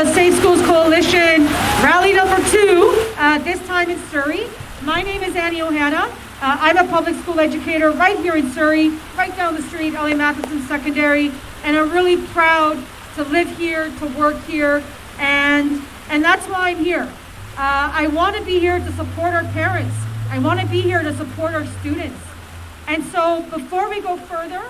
the Safe Schools Coalition rally number 2, this time in Surrey. My name is Annie O'Hanna. I'm a public school educator right here in Surrey, right down the street, L.A. Matheson Secondary, and I'm really proud to live here, to work here, and that's why I'm here. I want to be here to support our parents. I want to be here to support our students. And so before we go further,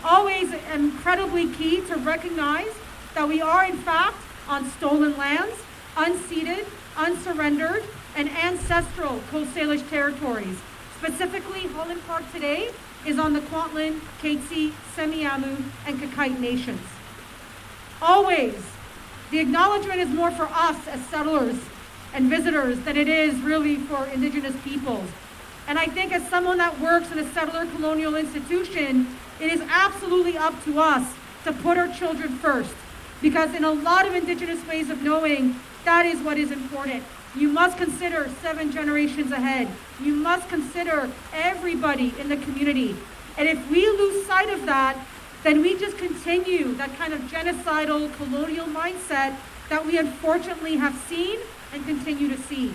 always incredibly key to recognize that we are in fact on stolen lands, unceded, unsurrendered, and ancestral Coast Salish territories. Specifically, Holland Park today is on the Kwantlen, Katzie, Semiahmoo, and Kakite nations. Always, the acknowledgement is more for us as settlers and visitors than it is really for Indigenous peoples. And I think as someone that works in a settler colonial institution, it is absolutely up to us to put our children first. Because in a lot of Indigenous ways of knowing, that is what is important. You must consider 7 generations ahead. You must consider everybody in the community. And if we lose sight of that, then we just continue that kind of genocidal colonial mindset that we unfortunately have seen and continue to see.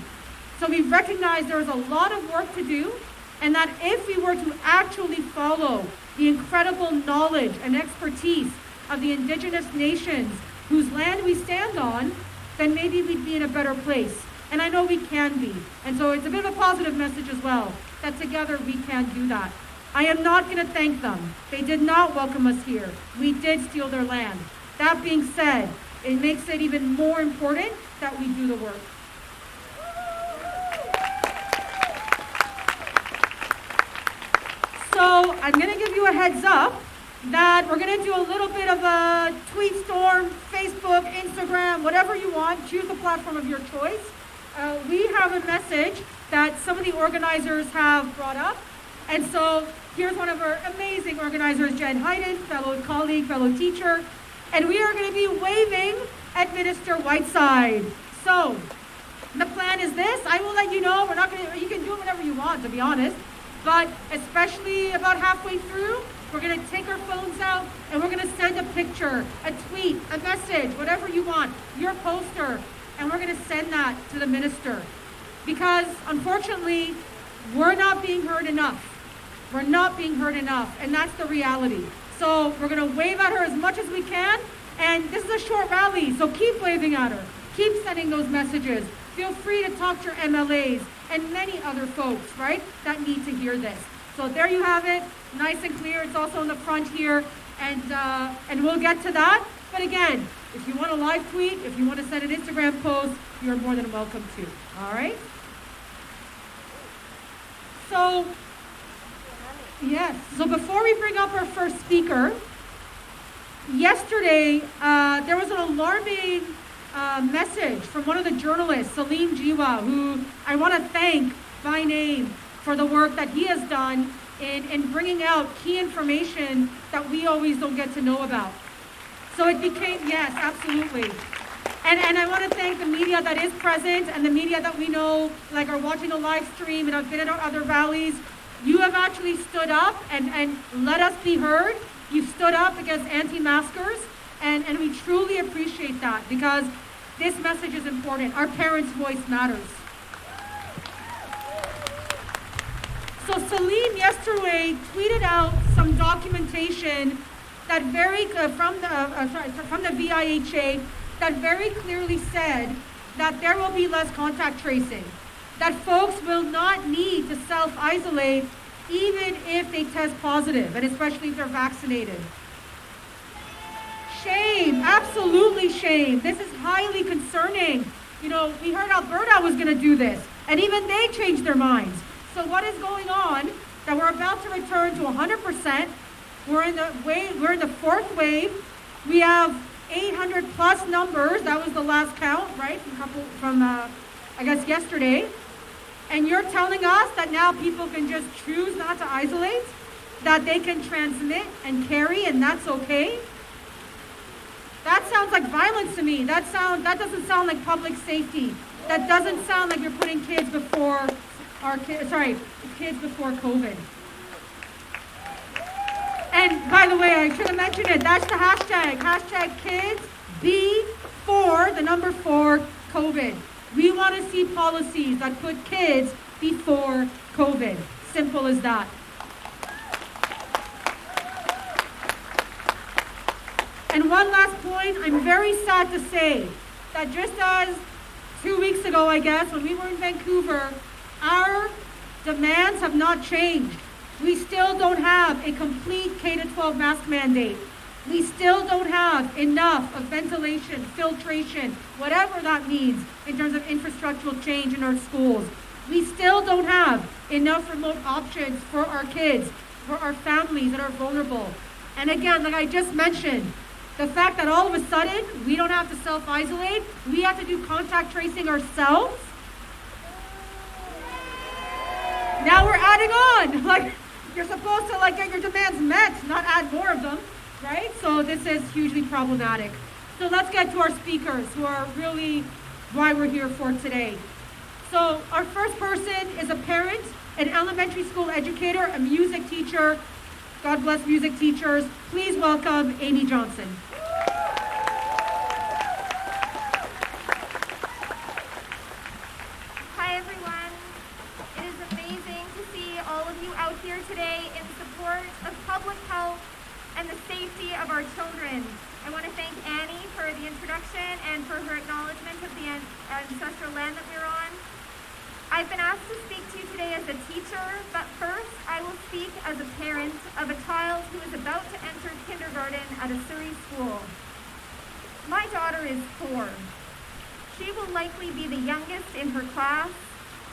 So we recognize there is a lot of work to do, and that if we were to actually follow the incredible knowledge and expertise of the Indigenous nations whose land we stand on, then maybe we'd be in a better place. And I know we can be. And so it's a bit of a positive message as well, that together we can do that. I am not going to thank them. They did not welcome us here. We did steal their land. That being said, it makes it even more important that we do the work. So I'm going to give you a heads up that we're going to do a little bit of a tweet storm, Facebook, Instagram, whatever you want. Choose the platform of your choice. We have a message that some of the organizers have brought up. And so here's one of our amazing organizers, Jen Hayden, fellow colleague, fellow teacher. And we are going to be waving at Minister Whiteside. So the plan is this. I will let you know. We're not going to, you can do whatever you want, to be honest. But especially about halfway through, we're going to take our phones out and we're going to send a picture, a tweet, a message, whatever you want, your poster, and we're going to send that to the minister. Because unfortunately, we're not being heard enough. We're not being heard enough, and that's the reality. So we're going to wave at her as much as we can, and this is a short rally, so keep waving at her. Keep sending those messages. Feel free to talk to your MLAs and many other folks, right, that need to hear this. So there you have it, nice and clear. It's also in the front here, and we'll get to that. But again, if you want a live tweet, if you want to send an Instagram post, you're more than welcome to. All right? So, yes. So before we bring up our first speaker, yesterday there was an alarming message from one of the journalists, Salim Jiwa, who I want to thank by name for the work that he has done in bringing out key information that we always don't get to know about. So it became, yes, absolutely. And I want to thank the media that is present and the media that we know, like are watching the live stream and have been at our other rallies. You have actually stood up and let us be heard. You've stood up against anti-maskers, and we truly appreciate that because this message is important. Our parents' voice matters. So Salim yesterday tweeted out some documentation that from the VIHA that very clearly said that there will be less contact tracing, that folks will not need to self-isolate even if they test positive, and especially if they're vaccinated. Shame, absolutely shame. This is highly concerning. You know, we heard Alberta was going to do this, and even they changed their minds. So what is going on? That we're about to return to 100%. We're in the fourth wave. We have 800 plus numbers. That was the last count, right? From I guess yesterday. And you're telling us that now people can just choose not to isolate, that they can transmit and carry, and that's okay. That sounds like violence to me. That doesn't sound like public safety. That doesn't sound like you're putting kids before kids before COVID. And by the way, I should have mentioned it. That's the hashtag. Hashtag kids B4, the number 4, COVID. We want to see policies that put kids before COVID. Simple as that. And one last point, I'm very sad to say that just as 2 weeks ago, I guess, when we were in Vancouver, our demands have not changed. We still don't have a complete K-12 mask mandate. We still don't have enough of ventilation, filtration, whatever that means in terms of infrastructural change in our schools. We still don't have enough remote options for our kids, for our families that are vulnerable. And again, like I just mentioned, the fact that all of a sudden we don't have to self-isolate, we have to do contact tracing ourselves. Now we're adding on. Like, you're supposed to get your demands met, not add more of them, right? So this is hugely problematic. So let's get to our speakers, who are really why we're here for today. So our first person is a parent, an elementary school educator, a music teacher. God bless music teachers. Please welcome Amy Johnson. Hi everyone. It is amazing to see all of you out here today in support of public health and the safety of our children. I want to thank Annie for the introduction and for her acknowledgement of the ancestral land that we're on. I've been asked to speak to you today as a teacher, but first I will speak as a parent of a child who is about to enter kindergarten at a Surrey school. My daughter is 4. She will likely be the youngest in her class,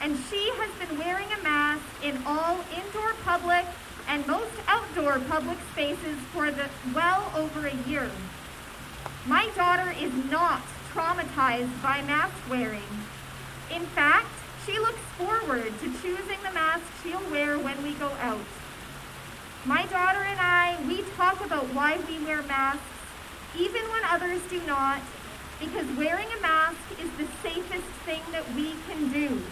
and she has been wearing a mask in all indoor public and most outdoor public spaces for well over a year. My daughter is not traumatized by mask wearing. In fact, she looks forward to choosing the mask she'll wear when we go out. My daughter and I, we talk about why we wear masks, even when others do not, because wearing a mask is the safest thing that we can do.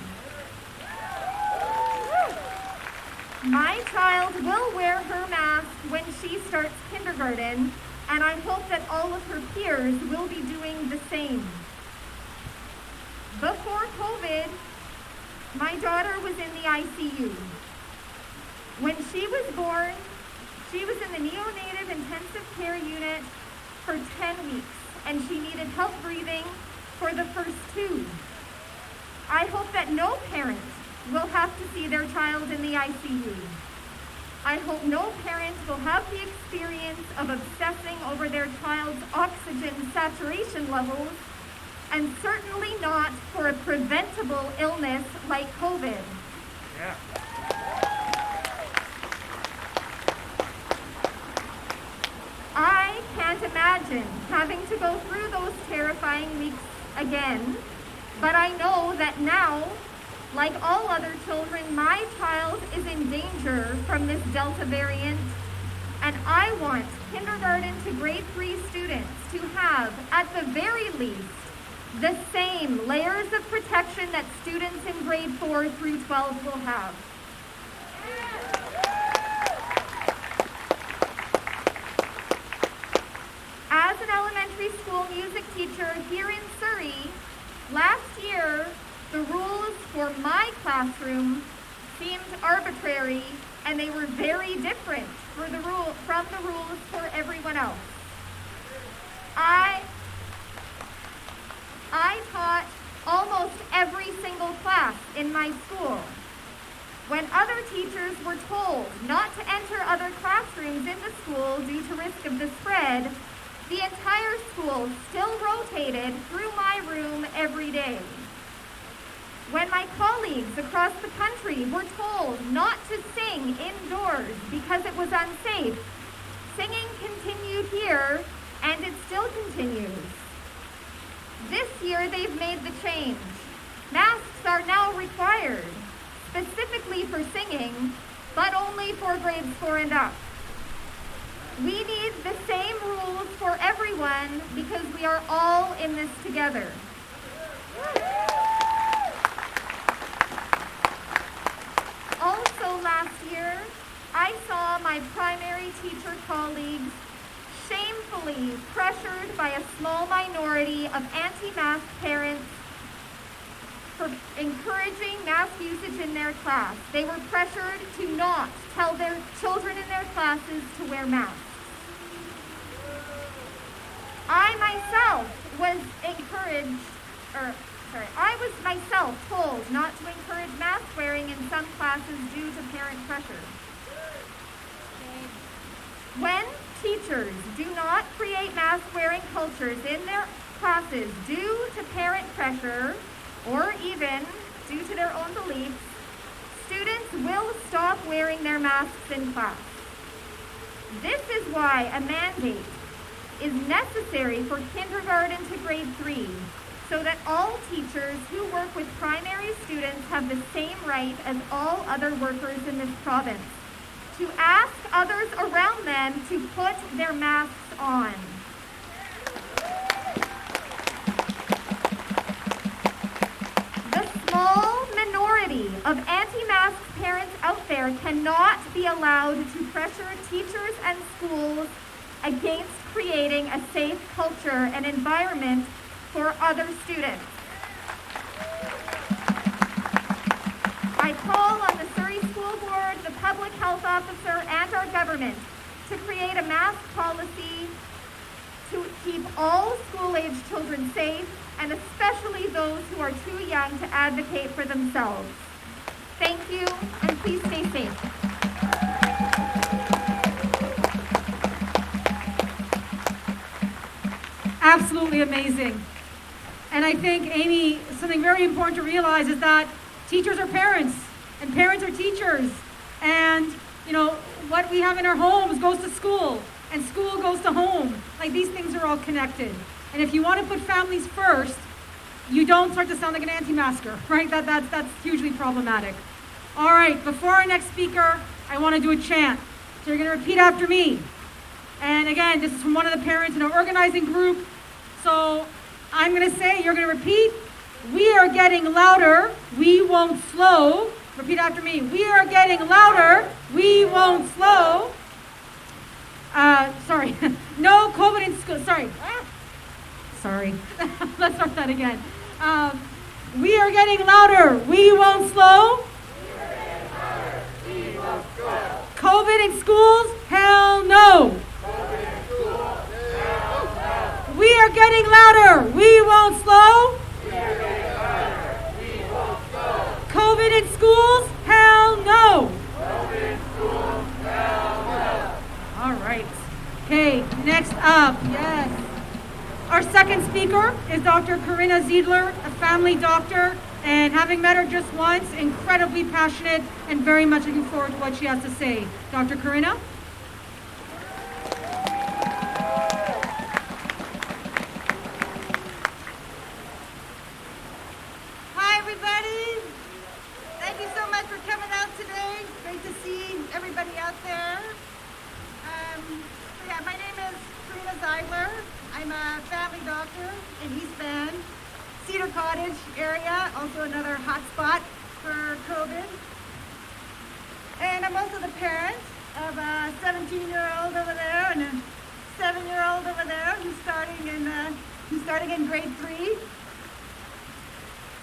My child will wear her mask when she starts kindergarten, and I hope that all of her peers will be doing the same. Before COVID, my daughter was in the ICU. When she was born, she was in the neonatal intensive care unit for 10 weeks, and she needed help breathing for the first 2. I hope that no parent will have to see their child in the ICU. I hope no parent will have the experience of obsessing over their child's oxygen saturation levels, and certainly not for a preventable illness like COVID. Yeah. I can't imagine having to go through those terrifying weeks again, but I know that now, like all other children, my child is in danger from this Delta variant, and I want kindergarten to grade 3 students to have, at the very least, the same layers of protection that students in grade 4 through 12 will have. As an elementary school music teacher here in Surrey, last year, the rules for my classroom seemed arbitrary, and they were very different from the rules for everyone else. I taught almost every single class in my school. When other teachers were told not to enter other classrooms in the school due to risk of the spread, the entire school still rotated through my room every day. When my colleagues across the country were told not to sing indoors because it was unsafe, singing continued here, and it still continues. This year, they've made the change. Masks are now required, specifically for singing, but only for grades 4 and up. We need the same rules for everyone because we are all in this together. Also last year, I saw my primary teacher colleagues shamefully pressured by a small minority of anti-mask parents for encouraging mask usage in their class. They were pressured to not tell their children in their classes to wear masks. I was myself told not to encourage mask wearing in some classes due to parent pressure. When teachers do not create mask wearing cultures in their classes due to parent pressure or even due to their own beliefs, students will stop wearing their masks in class. This is why a mandate is necessary for kindergarten to grade 3, so that all teachers who work with primary students have the same right as all other workers in this province to ask others around them to put their masks on. The small minority of anti-mask parents out there cannot be allowed to pressure teachers and schools against creating a safe culture and environment for other students. I call on the Surrey School Board, the public health officer, and our government to create a mask policy to keep all school-age children safe, and especially those who are too young to advocate for themselves. Thank you, and please stay safe. Absolutely amazing. And I think, Amy, something very important to realize is that teachers are parents, and parents are teachers. And, you know, what we have in our homes goes to school, and school goes to home. Like, these things are all connected. And if you want to put families first, you don't start to sound like an anti-masker, right? That's hugely problematic. All right, before our next speaker, I want to do a chant. So you're going to repeat after me. And again, this is from one of the parents in our organizing group. So I'm going to say, you're going to repeat. We are getting louder, we won't slow. Repeat after me. We are getting louder, we won't slow. Sorry. No COVID in school. Sorry. Sorry. Let's start that again. We are getting louder, we won't slow. COVID in schools? Hell no. We are getting louder, we won't slow. COVID in schools? Hell no. All right. Okay, next up, yes. Our second speaker is Dr. Karina Ziedler, a family doctor, and having met her just once, incredibly passionate and very much looking forward to what she has to say. Dr. Karina? Hi, everybody. Thank you so much for coming out today. Great to see everybody out there. My name is Karina Ziedler. I'm a family doctor in East Van, Cedar Cottage area, also another hot spot for COVID. And I'm also the parent of a 17-year-old over there and a 7-year-old over there who's starting in grade 3.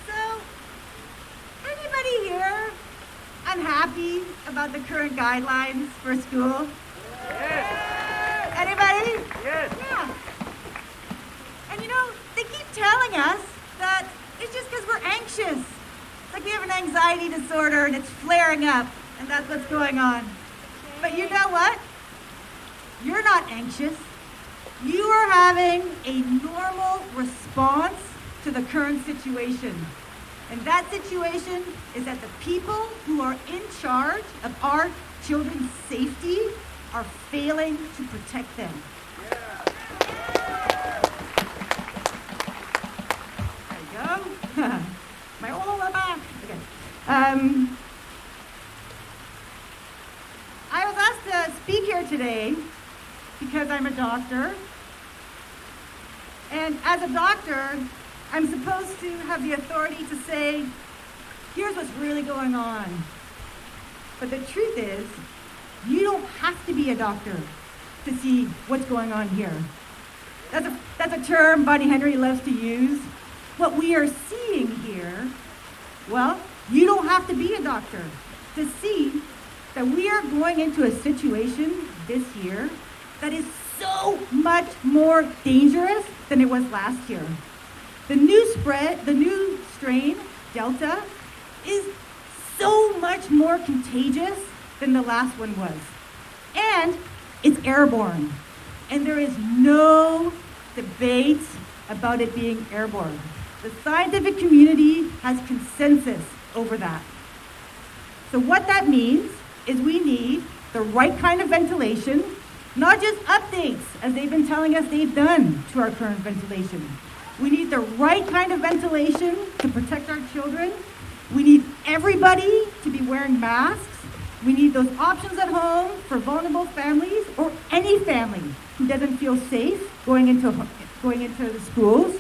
So, anybody here unhappy about the current guidelines for school? Yes. Anybody? Yes. Yeah. And you know, they keep telling us that it's just because we're anxious. It's like we have an anxiety disorder and it's flaring up, and that's what's going on. But you know what? You're not anxious. You are having a normal response to the current situation. And that situation is that the people who are in charge of our children's safety are failing to protect them. There you go. My whole back. Okay. I was asked to speak here today because I'm a doctor. And as a doctor, I'm supposed to have the authority to say, here's what's really going on. But the truth is, you don't have to be a doctor to see what's going on here. That's a term Bonnie Henry loves to use. What we are seeing here, well, you don't have to be a doctor to see that we are going into a situation this year that is so much more dangerous than it was last year. The new strain, Delta, is so much more contagious than the last one was. And it's airborne. And there is no debate about it being airborne. The scientific community has consensus over that. So what that means is we need the right kind of ventilation, not just updates, as they've been telling us they've done to our current ventilation. We need the right kind of ventilation to protect our children. We need everybody to be wearing masks. We need those options at home for vulnerable families or any family who doesn't feel safe going into the schools.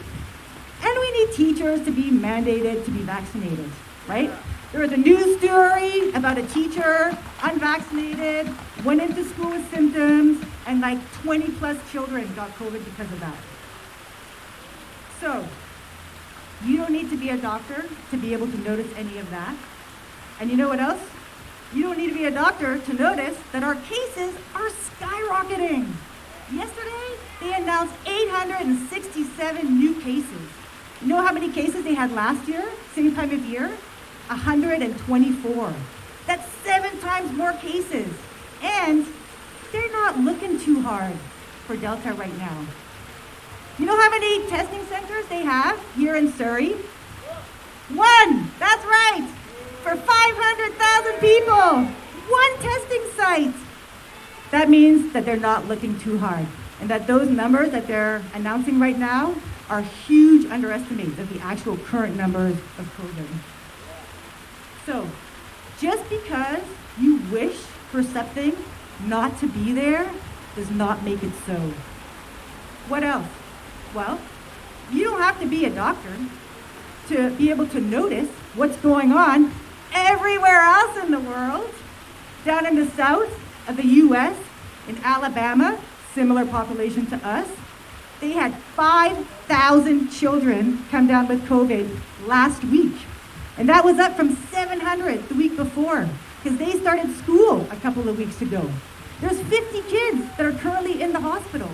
And we need teachers to be mandated to be vaccinated, right? There was a news story about a teacher, unvaccinated, went into school with symptoms, and like 20 plus children got COVID because of that. So, you don't need to be a doctor to be able to notice any of that. And you know what else? You don't need to be a doctor to notice that our cases are skyrocketing. Yesterday, they announced 867 new cases. You know how many cases they had last year, same time of year? 124. That's 7 times more cases. And they're not looking too hard for Delta right now. You know how many testing centers they have here in Surrey? 1, that's right, for 500,000 people. 1 testing site. That means that they're not looking too hard, and that those numbers that they're announcing right now are huge underestimates of the actual current numbers of COVID. So, just because you wish for something not to be there does not make it so. What else? Well, you don't have to be a doctor to be able to notice what's going on everywhere else in the world. Down in the south of the US, in Alabama, similar population to us, they had 5,000 children come down with COVID last week. And that was up from 700 the week before, because they started school a couple of weeks ago. There's 50 kids that are currently in the hospital.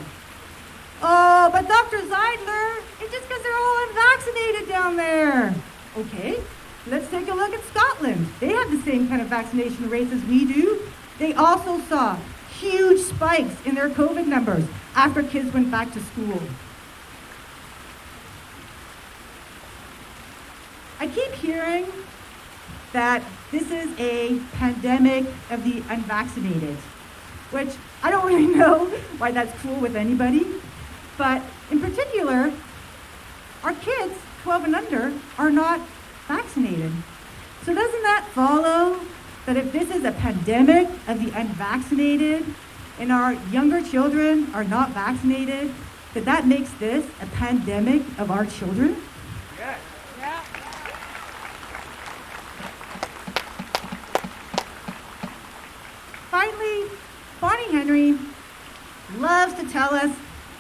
Oh, but Dr. Ziedler, it's just because they're all unvaccinated down there. Okay, let's take a look at Scotland. They have the same kind of vaccination rates as we do. They also saw huge spikes in their COVID numbers after kids went back to school. I keep hearing that this is a pandemic of the unvaccinated, which I don't really know why that's cool with anybody. But in particular, our kids, 12 and under, are not vaccinated. So doesn't that follow that if this is a pandemic of the unvaccinated and our younger children are not vaccinated, that makes this a pandemic of our children? Yes. Yeah. Finally, Bonnie Henry loves to tell us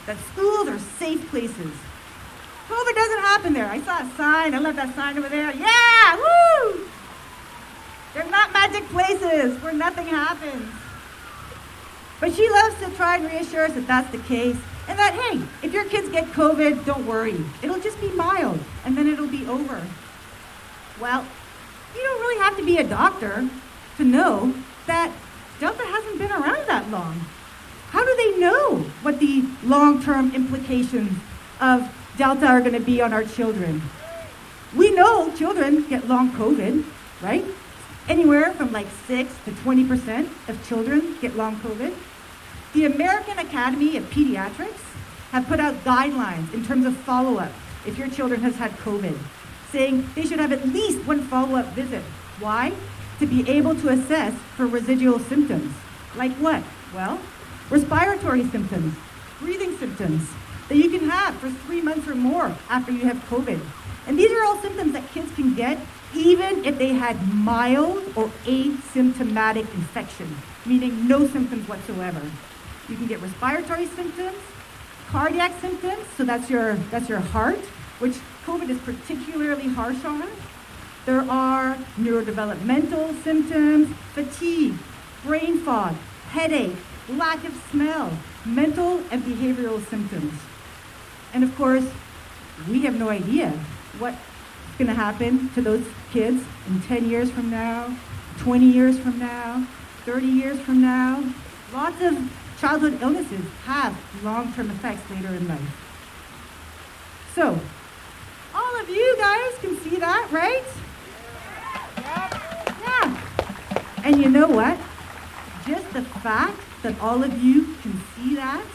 that schools are safe places. COVID doesn't happen there. I saw a sign. I love that sign over there. Yeah, woo! They're not magic places where nothing happens. But she loves to try and reassure us that that's the case. And that, hey, if your kids get COVID, don't worry. It'll just be mild, and then it'll be over. Well, you don't really have to be a doctor to know that Delta hasn't been around that long. How do they know what the long-term implications of Delta are going to be on our children? We know children get long COVID, right? Anywhere from like 6 to 20% of children get long COVID. The American Academy of Pediatrics have put out guidelines in terms of follow-up if your children has had COVID, saying they should have at least 1 follow-up visit. Why? To be able to assess for residual symptoms. Like what? Well, respiratory symptoms, breathing symptoms that you can have for 3 months or more after you have COVID. And these are all symptoms that kids can get even if they had mild or asymptomatic infection, meaning no symptoms whatsoever. You can get respiratory symptoms, cardiac symptoms, so that's your heart, which COVID is particularly harsh on. There are neurodevelopmental symptoms, fatigue, brain fog, headache, lack of smell, mental and behavioral symptoms. And of course, we have no idea what's going to happen to those kids in 10 years from now, 20 years from now, 30 years from now. Lots of childhood illnesses have long-term effects later in life. So, all of you guys can see that, right? Yeah. And you know what? Just the fact that all of you can see that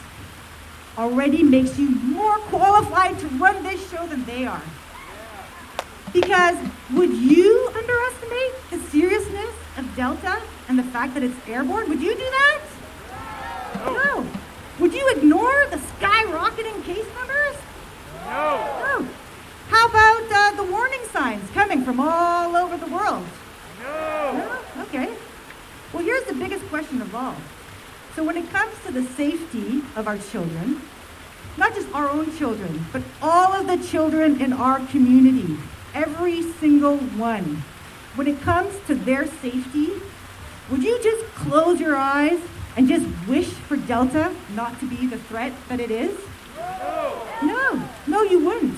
already makes you more qualified to run this show than they are. Because would you underestimate the seriousness of Delta and the fact that it's airborne? Would you do that? No. Would you ignore the skyrocketing case numbers? No. How about the warning signs coming from all over the world? No? Okay. Well, here's the biggest question of all. So when it comes to the safety of our children, not just our own children, but all of the children in our community, every single one, when it comes to their safety, would you just close your eyes and just wish for Delta not to be the threat that it is? No, you wouldn't.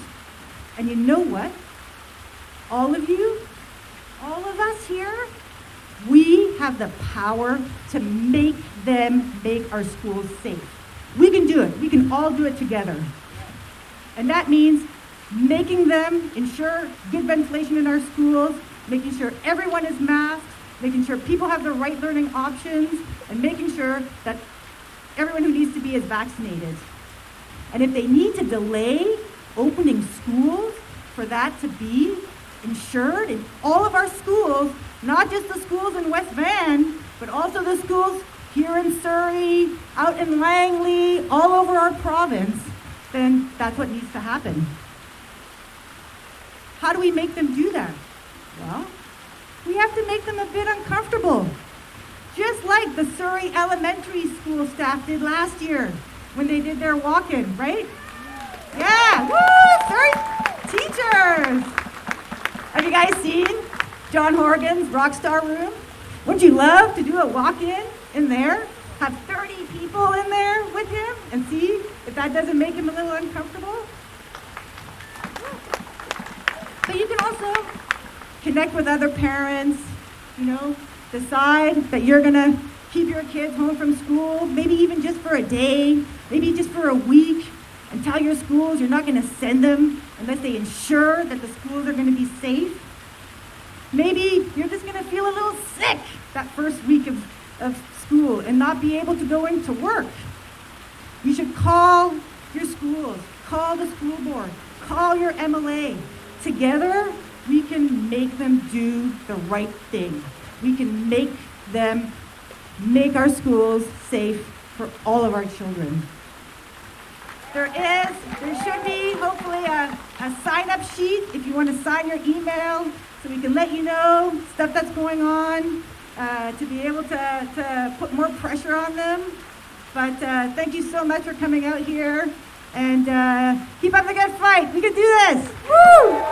And you know what? All of you, all of us here, we have the power to make our schools safe. We can do it. We can all do it together. And that means making them ensure good ventilation in our schools, making sure everyone is masked, making sure people have the right learning options, and making sure that everyone who needs to be is vaccinated. And if they need to delay opening schools for that to be ensured in all of our schools, not just the schools in West Van, but also the schools here in Surrey, out in Langley, all over our province, then that's what needs to happen. How do we make them do that? Well, we have to make them a bit uncomfortable. Just like the Surrey elementary school staff did last year when they did their walk-in, right? Yeah, woo, Surrey teachers! Have you guys seen John Horgan's Rockstar Room? Wouldn't you love to do a walk-in in there? Have 30 people in there with him and see if that doesn't make him a little uncomfortable? But you can also connect with other parents, decide that you're gonna keep your kids home from school, maybe even just for a day, maybe just for a week, and tell your schools you're not gonna send them unless they ensure that the schools are gonna be safe. Maybe you're just gonna feel a little sick that first week of school and not be able to go into work. You should call your schools, call the school board, call your MLA. Together, we can make them do the right thing. We can make our schools safe for all of our children. There should be hopefully a sign-up sheet if you want to sign your email so we can let you know stuff that's going on, to be able to put more pressure on them. But thank you so much for coming out here, and keep up the good fight. We can do this. Woo!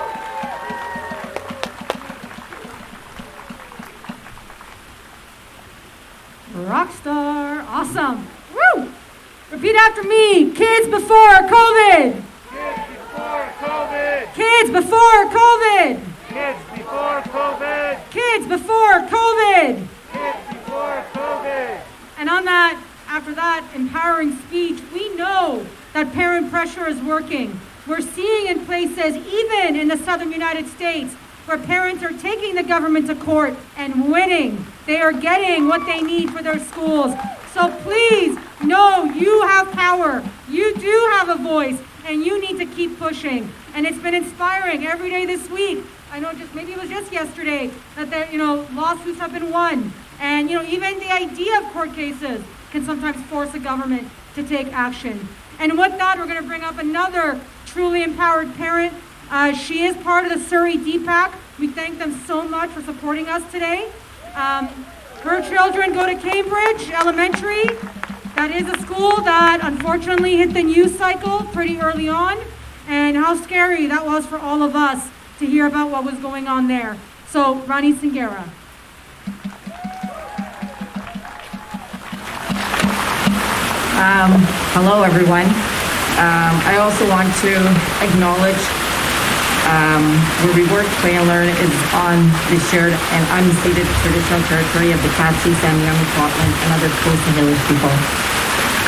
Rockstar, awesome. Woo! Repeat after me. Kids before COVID. Kids before COVID. Kids before COVID. Kids before COVID. Kids before COVID. Kids before COVID. And on that, after that empowering speech, we know that parent pressure is working. We're seeing in places, even in the southern United States, where parents are taking the government to court and winning. They are getting what they need for their schools. So please know you have power. You do have a voice, and you need to keep pushing. And it's been inspiring every day this week. I know maybe it was just yesterday that lawsuits have been won. And even the idea of court cases can sometimes force a government to take action. And with that, we're going to bring up another truly empowered parent. She is part of the Surrey DPAC. We thank them so much for supporting us today. Her children go to Cambridge Elementary. That is a school that unfortunately hit the news cycle pretty early on, and how scary that was for all of us to hear about what was going on there. So, Rani Singera. Hello, everyone. I also want to acknowledge where we work, play, and learn is on the shared and unceded traditional territory of the Katsi, Sami-Army, Kwantlen, and other Coast and Village people.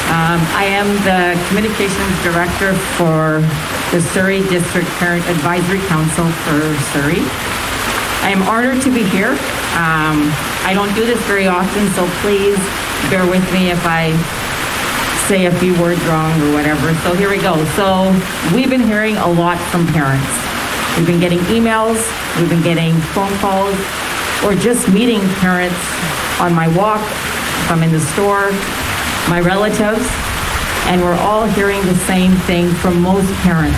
I am the Communications Director for the Surrey District Parent Advisory Council for Surrey. I am honored to be here. I don't do this very often, so please bear with me if I say a few words wrong or whatever. So here we go. So we've been hearing a lot from parents. We've been getting emails, we've been getting phone calls, or just meeting parents on my walk, if I'm in the store, my relatives, and we're all hearing the same thing from most parents.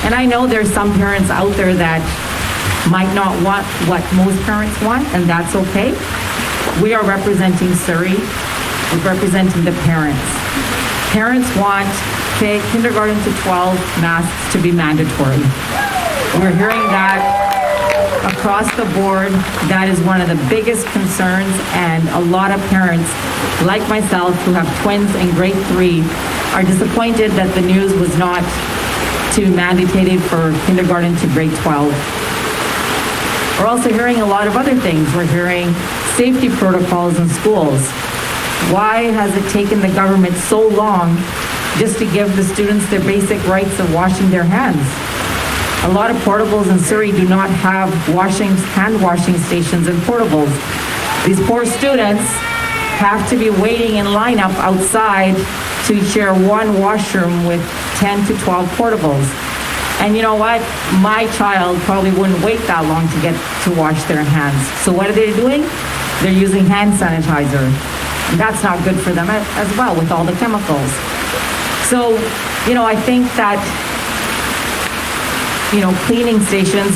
And I know there's some parents out there that might not want what most parents want, and that's okay. We are representing Surrey, we're representing the parents. Parents want kindergarten to 12 masks to be mandatory. We're hearing that across the board. That is one of the biggest concerns, and a lot of parents, like myself, who have twins in grade 3, are disappointed that the news was not to mandated for kindergarten to grade 12. We're also hearing a lot of other things. We're hearing safety protocols in schools. Why has it taken the government so long just to give the students their basic rights of washing their hands? A lot of portables in Surrey do not have hand washing stations and portables. These poor students have to be waiting in lineup outside to share one washroom with 10 to 12 portables. And you know what? My child probably wouldn't wait that long to get to wash their hands. So what are they doing? They're using hand sanitizer. And that's not good for them as well with all the chemicals. So, I think that, cleaning stations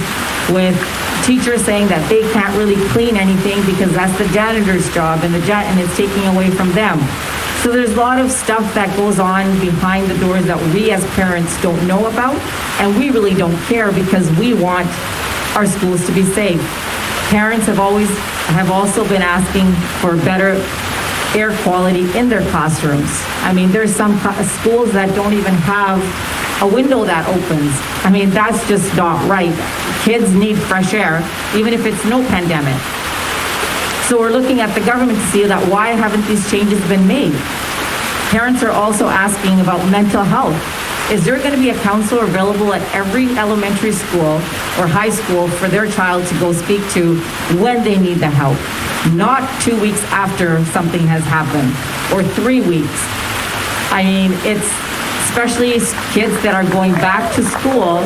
with teachers saying that they can't really clean anything because that's the janitor's job and it's taking away from them. So there's a lot of stuff that goes on behind the doors that we as parents don't know about, and we really don't care because we want our schools to be safe. Parents have also been asking for better air quality in their classrooms. I mean, there's some schools that don't even have a window that opens. I mean, that's just not right. Kids need fresh air, even if it's no pandemic. So we're looking at the government to see that why haven't these changes been made? Parents are also asking about mental health. Is there going to be a counselor available at every elementary school or high school for their child to go speak to when they need the help? Not 2 weeks after something has happened or 3 weeks. I mean, it's especially kids that are going back to school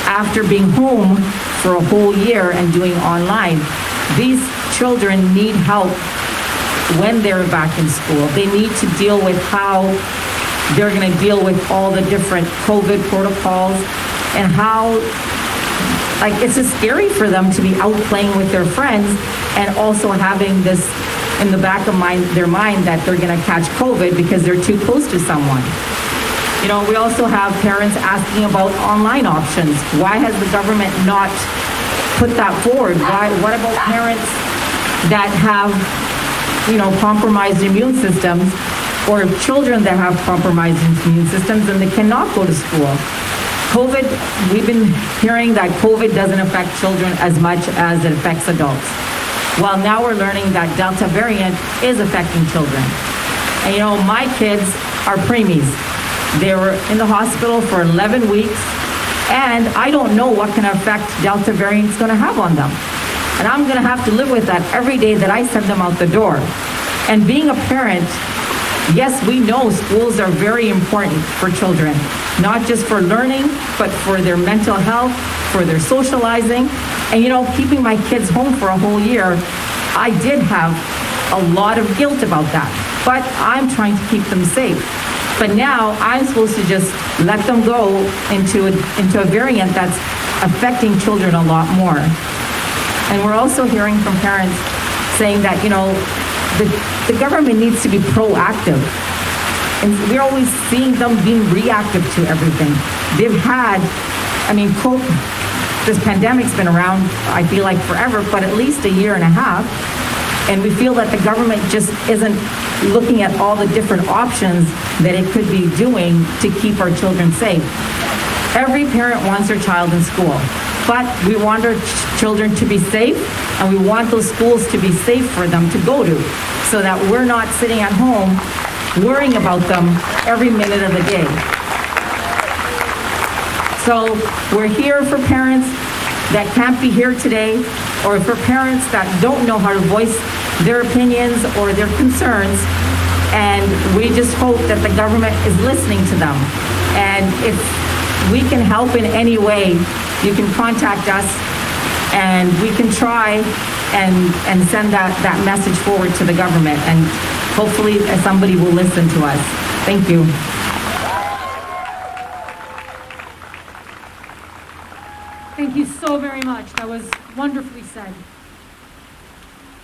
after being home for a whole year and doing online. These children need help when they're back in school. They need to deal with how they're going to deal with all the different COVID protocols and how, it's just scary for them to be out playing with their friends and also having this in the back of their mind that they're going to catch COVID because they're too close to someone. We also have parents asking about online options. Why has the government not put that forward? What about parents that have, compromised immune systems, or children that have compromised immune systems and they cannot go to school? COVID, we've been hearing that COVID doesn't affect children as much as it affects adults. Well, now we're learning that Delta variant is affecting children. And my kids are preemies. They were in the hospital for 11 weeks, and I don't know what kind of effect Delta variant is going to have on them. And I'm going to have to live with that every day that I send them out the door. And being a parent, yes, we know schools are very important for children, not just for learning, but for their mental health, for their socializing. And keeping my kids home for a whole year, I did have a lot of guilt about that. But I'm trying to keep them safe. But now I'm supposed to just let them go into a variant that's affecting children a lot more. And we're also hearing from parents saying that, the government needs to be proactive. And we're always seeing them being reactive to everything. They've had, this pandemic's been around, I feel like forever, but at least a year and a half. And we feel that the government just isn't looking at all the different options that it could be doing to keep our children safe. Every parent wants their child in school, but we want our children to be safe, and we want those schools to be safe for them to go to, so that we're not sitting at home worrying about them every minute of the day. So we're here for parents that can't be here today, or for parents that don't know how to voice their opinions or their concerns, and we just hope that the government is listening to them. And if we can help in any way, you can contact us, and we can try and send that message forward to the government, and hopefully somebody will listen to us. Thank you. Thank you so very much. That was wonderfully said.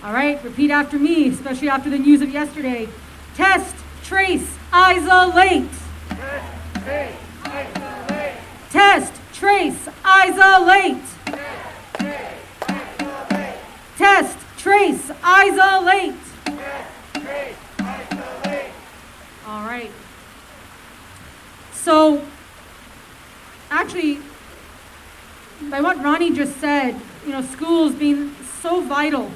All right, repeat after me, especially after the news of yesterday. Test, trace, isolate. Test, trace, isolate. Test, trace, isolate. All right. So, actually, by what Ronnie just said, schools being so vital.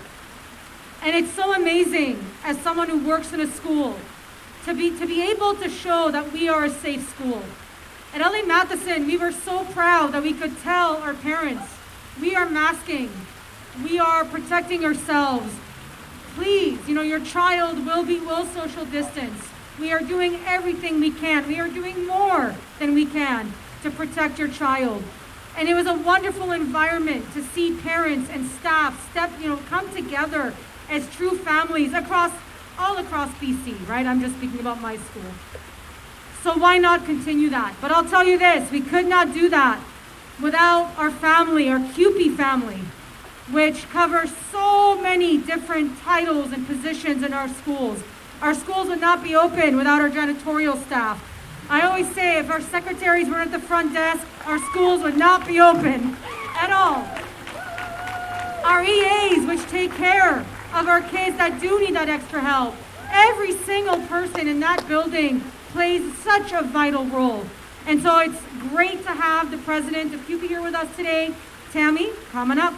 And it's so amazing as someone who works in a school to be able to show that we are a safe school. At LA Matheson, we were so proud that we could tell our parents, we are masking, we are protecting ourselves. Please, your child will social distance. We are doing everything we can. We are doing more than we can to protect your child. And it was a wonderful environment to see parents and staff come together as true families all across BC, right? I'm just speaking about my school. So why not continue that? But I'll tell you this, we could not do that without our family, our CUPE family, which covers so many different titles and positions in our schools. Our schools would not be open without our janitorial staff. I always say if our secretaries were at the front desk, our schools would not be open at all. Our EAs, which take care of our kids that do need that extra help. Every single person in that building plays such a vital role. And so it's great to have the president of CUPE here with us today. Tammy, coming up.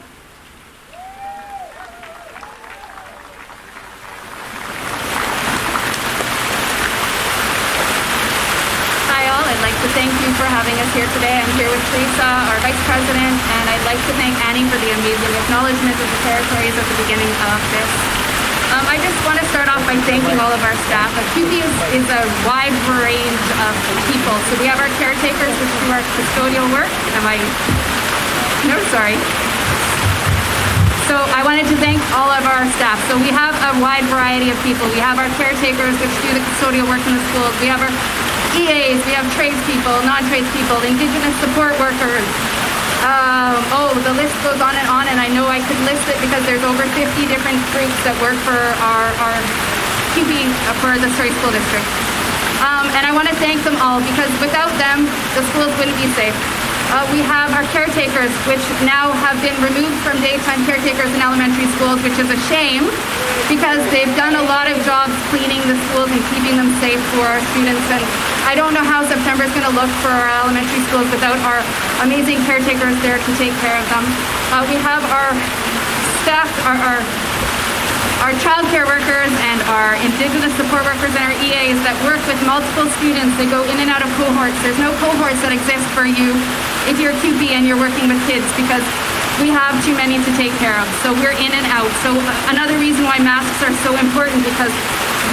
I'd like to thank you for having us here today. I'm here with Teresa, our Vice President, and I'd like to thank Annie for the amazing acknowledgement of the territories at the beginning of this. I just want to start off by thanking all of our staff. CUPE is a wide range of people. So we have our caretakers, which do our custodial work. So I wanted to thank all of our staff. So we have a wide variety of people. We have our caretakers, which do the custodial work in the schools. We have our EAs, we have tradespeople, non-tradespeople, Indigenous support workers. The list goes on, and I know I could list it because there's over 50 different groups that work for our CUPE for the Surrey School District. And I want to thank them all because without them, the schools wouldn't be safe. We have our caretakers, which now have been removed from daytime caretakers in elementary schools, which is a shame because they've done a lot of jobs cleaning the schools and keeping them safe for our students. And I don't know how September is going to look for our elementary schools without our amazing caretakers there to take care of them. We have our staff, our child care workers and our Indigenous support workers and our EAs that work with multiple students. They go in and out of cohorts. There's no cohorts that exist for you if you're CUPE and you're working with kids because we have too many to take care of. So we're in and out. So another reason why masks are so important because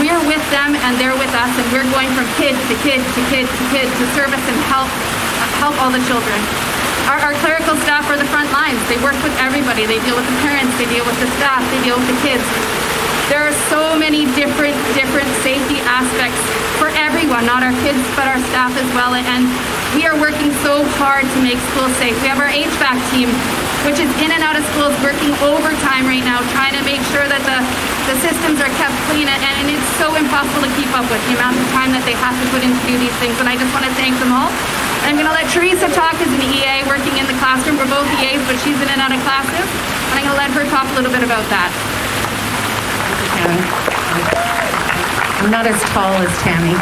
we're with them and they're with us and we're going from kid to kid to kid to kid to service and help all the children. Our clerical staff are the front lines. They work with everybody. They deal with the parents, they deal with the staff, they deal with the kids. There are so many different safety aspects for everyone, not our kids, but our staff as well. And We are working so hard to make schools safe. We have our HVAC team, which is in and out of schools, working overtime right now, trying to make sure that the systems are kept clean, and it's so impossible to keep up with the amount of time that they have to put in to do these things, and I just want to thank them all. And I'm going to let Teresa talk as an EA working in the classroom. We're both EAs, but she's in and out of classes, and I'm going to let her talk a little bit about that. I'm not as tall as Tammy.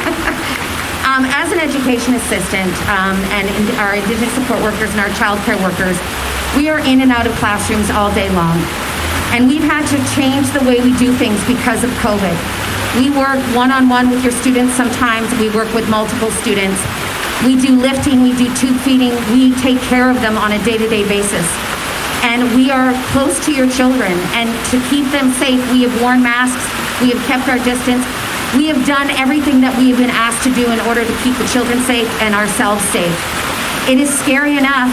As an education assistant and our Indigenous support workers and our childcare workers, we are in and out of classrooms all day long. And we've had to change the way we do things because of COVID. We work one-on-one with your students sometimes. We work with multiple students. We do lifting, we do tube feeding. We take care of them on a day-to-day basis. And we are close to your children. And to keep them safe, we have worn masks. We have kept our distance. We have done everything that we have been asked to do in order to keep the children safe and ourselves safe. It is scary enough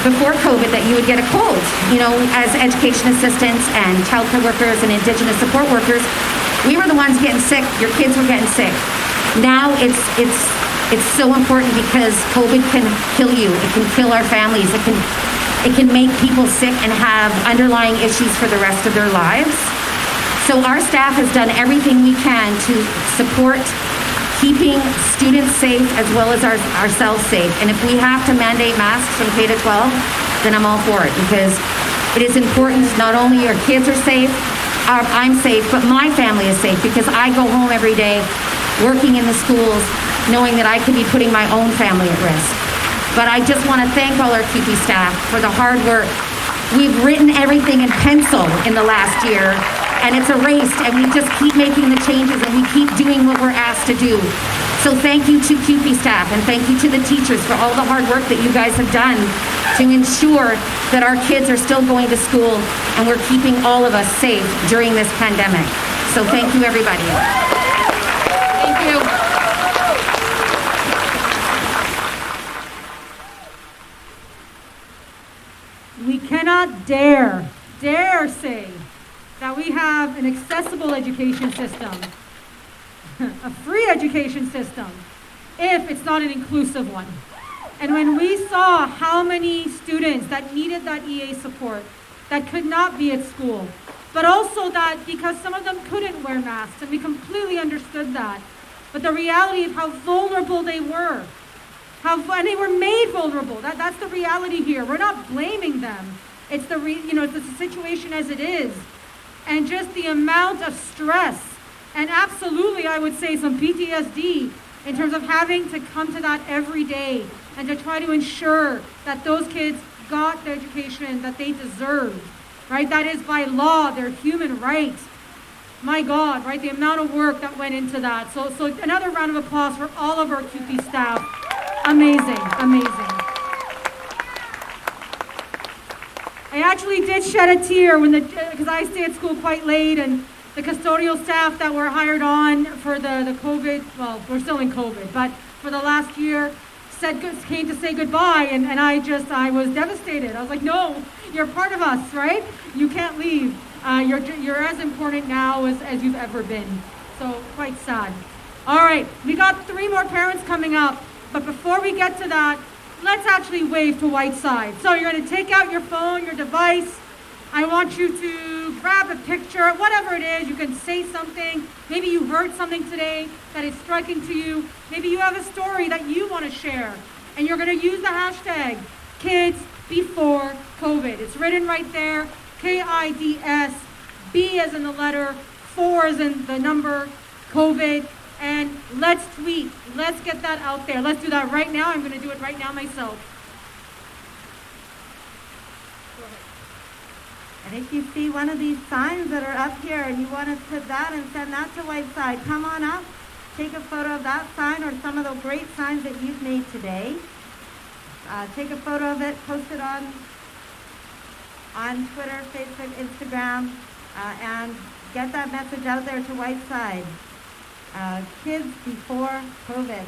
before COVID that you would get a cold. You know, as education assistants and childcare workers and Indigenous support workers, we were the ones getting sick. Your kids were getting sick. Now it's so important because COVID can kill you. It can kill our families. It can make people sick and have underlying issues for the rest of their lives. So our staff has done everything we can to support keeping students safe as well as ourselves safe. And if we have to mandate masks from K to 12, then I'm all for it, because it is important not only your kids are safe, I'm safe, but my family is safe, because I go home every day working in the schools knowing that I could be putting my own family at risk. But I just want to thank all our QP staff for the hard work. We've written everything in pencil in the last year, and it's erased, and we just keep making the changes, and we keep doing what we're asked to do. So thank you to QP staff, and thank you to the teachers for all the hard work that you guys have done to ensure that our kids are still going to school and we're keeping all of us safe during this pandemic. So thank you, everybody. Thank you. We cannot dare say that we have an accessible education system, a free education system, if it's not an inclusive one. And when we saw how many students that needed that EA support, that could not be at school, but also that because some of them couldn't wear masks, and we completely understood that, but the reality of how vulnerable they were, and they were made vulnerable. That's the reality here. We're not blaming them. It's it's the situation as it is. And just the amount of stress, and absolutely, I would say, some PTSD in terms of having to come to that every day and to try to ensure that those kids got the education that they deserved, right? That is by law, their human right. My God, right? The amount of work that went into that. So another round of applause for all of our QP staff. Amazing, amazing. I actually did shed a tear because I stay at school quite late, and the custodial staff that were hired on for the COVID, well, we're still in COVID, but for the last year, came to say goodbye, and I was devastated. I was like, no, you're part of us, right? You can't leave. You're as important now as you've ever been. So quite sad. All right, we got 3 more parents coming up, but before we get to that, let's actually wave to Whiteside. So you're going to take out your phone, your device. I want you to grab a picture, whatever it is. You can say something. Maybe you heard something today that is striking to you. Maybe you have a story that you want to share. And you're going to use the hashtag KidsBeforeCovid. It's written right there, KIDS, B as in the letter, 4 as in the number, COVID. And let's tweet. Let's get that out there. Let's do that right now. I'm going to do it right now myself. And if you see one of these signs that are up here and you want to put that and send that to Whiteside, come on up, take a photo of that sign or some of the great signs that you've made today. Take a photo of it, post it on Twitter, Facebook, Instagram, and get that message out there to Whiteside. Kids before COVID.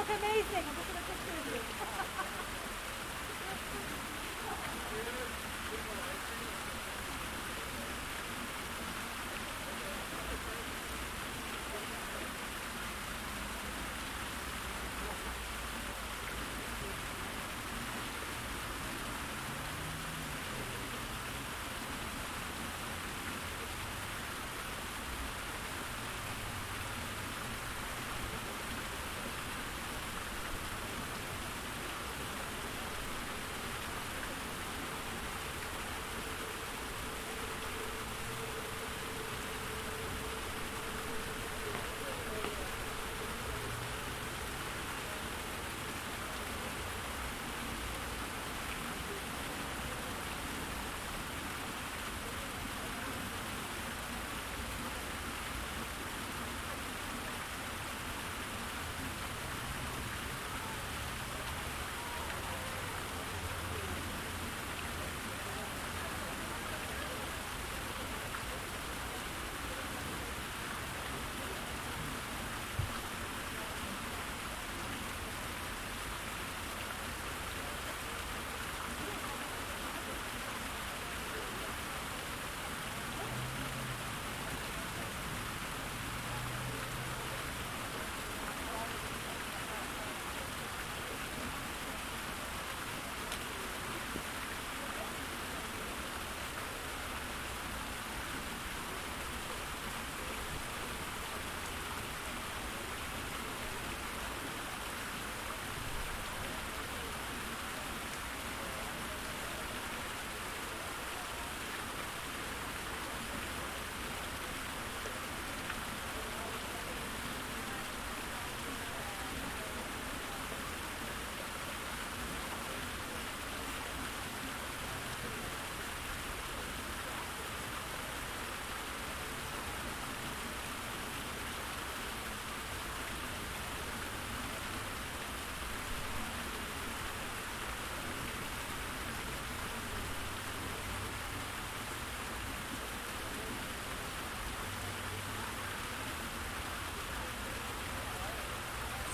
look amazing. I'm looking at pictures of you.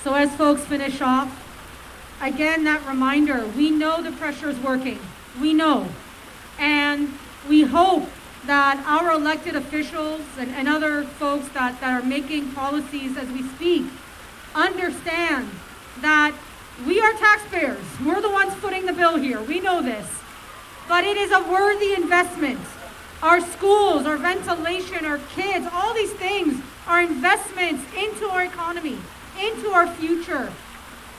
So as folks finish off, again, that reminder, we know the pressure is working. We know. And we hope that our elected officials and other folks that are making policies as we speak understand that we are taxpayers. We're the ones footing the bill here. We know this. But it is a worthy investment. Our schools, our ventilation, our kids, all these things are investments into our economy, into our future.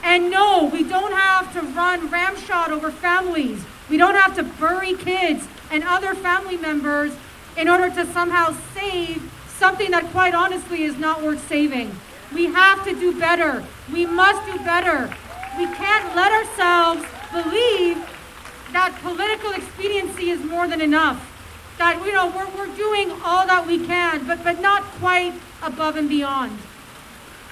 And no, we don't have to run ramshot over families. We don't have to bury kids and other family members in order to somehow save something that quite honestly is not worth saving. We have to do better. We must do better. We can't let ourselves believe that political expediency is more than enough. That, you know, we're doing all that we can, but not quite above and beyond.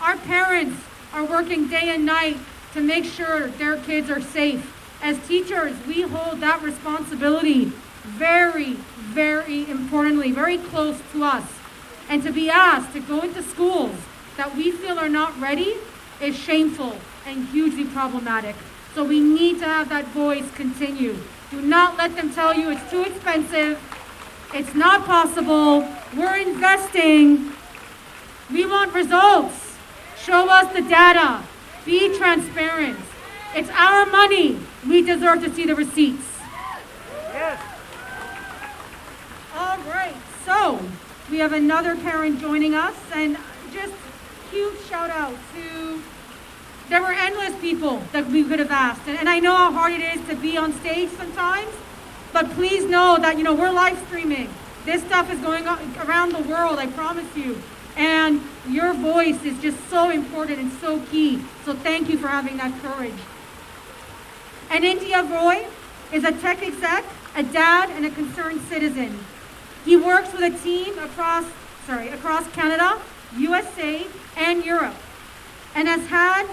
Our parents are working day and night to make sure their kids are safe. As teachers, we hold that responsibility very, very importantly, very close to us. And to be asked to go into schools that we feel are not ready is shameful and hugely problematic. So we need to have that voice continue. Do not let them tell you it's too expensive, it's not possible, we're investing. We want results. Show us the data. Be transparent. It's our money. We deserve to see the receipts. Yes. All right, so we have another parent joining us, and just huge shout out to, there were endless people that we could have asked, and I know how hard it is to be on stage sometimes, but please know that, you know, we're live streaming. This stuff is going on around the world, I promise you. And your voice is just so important and so key. So thank you for having that courage. And India Roy is a tech exec, a dad, and a concerned citizen. He works with a team across Canada, USA, and Europe, and has had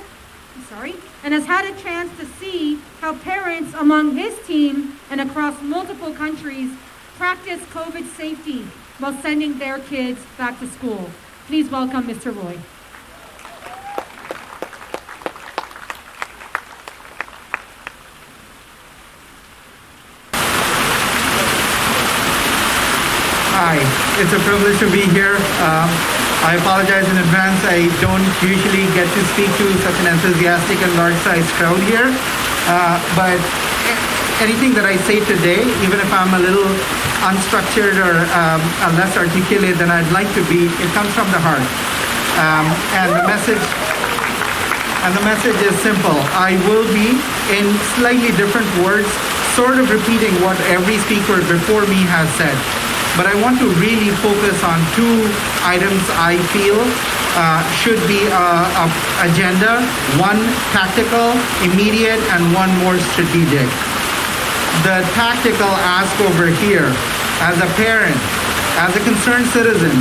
a chance to see how parents among his team and across multiple countries practice COVID safety while sending their kids back to school. Please welcome Mr. Roy. It's a privilege to be here. I apologize in advance. I don't usually get to speak to such an enthusiastic and large-sized crowd here. But anything that I say today, even if I'm a little unstructured or less articulate than I'd like to be, it comes from the heart. And the message is simple. I will be, in slightly different words, sort of repeating what every speaker before me has said. But I want to really focus on two items I feel should be a agenda, one tactical, immediate, and one more strategic. The tactical ask over here, as a parent, as a concerned citizen,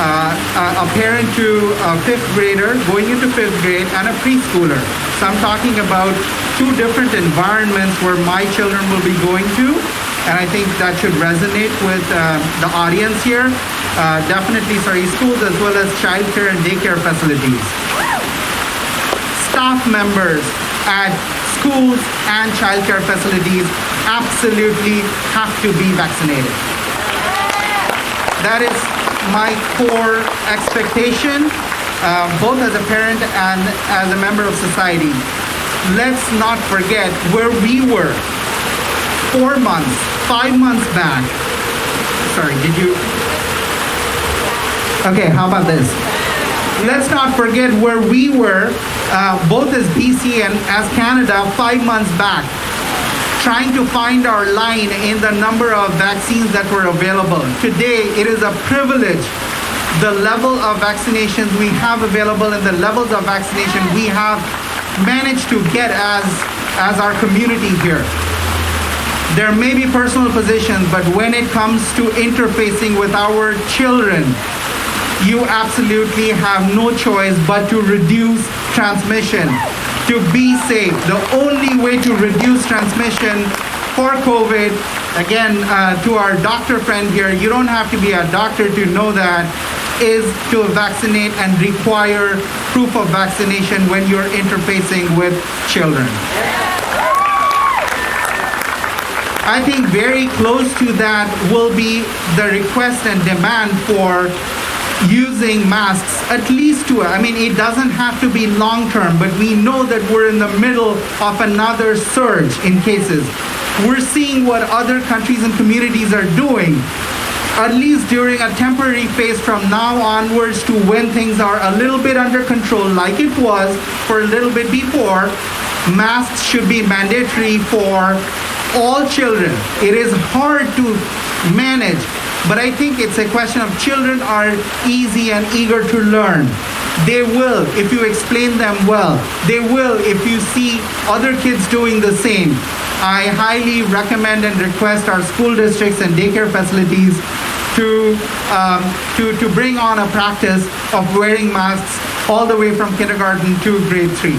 a parent to a fifth grader going into fifth grade and a preschooler. So I'm talking about two different environments where my children will be going to, and I think that should resonate with the audience here. Definitely Surrey schools as well as childcare and daycare facilities. Staff members at schools and childcare facilities absolutely have to be vaccinated. That is my core expectation, both as a parent and as a member of society. Let's not forget where we were 4 months, 5 months back. Sorry, did you? Okay, how about this? Let's not forget where we were, both as BC and as Canada, 5 months back, trying to find our line in the number of vaccines that were available. Today, it is a privilege. The level of vaccinations we have available and the levels of vaccination we have managed to get as our community here. There may be personal positions, but when it comes to interfacing with our children, you absolutely have no choice but to reduce transmission, to be safe. The only way to reduce transmission for COVID, again, to our doctor friend here, you don't have to be a doctor to know that, is to vaccinate and require proof of vaccination when you're interfacing with children. I think very close to that will be the request and demand for using masks, at least it doesn't have to be long term, but we know that we're in the middle of another surge in cases. We're seeing what other countries and communities are doing, at least during a temporary phase from now onwards to when things are a little bit under control, like it was for a little bit before. Masks should be mandatory for all children. It is hard to manage, but I think it's a question of children are easy and eager to learn. They will if you explain them well. They will if you see other kids doing the same. I highly recommend and request our school districts and daycare facilities to bring on a practice of wearing masks all the way from kindergarten to grade 3.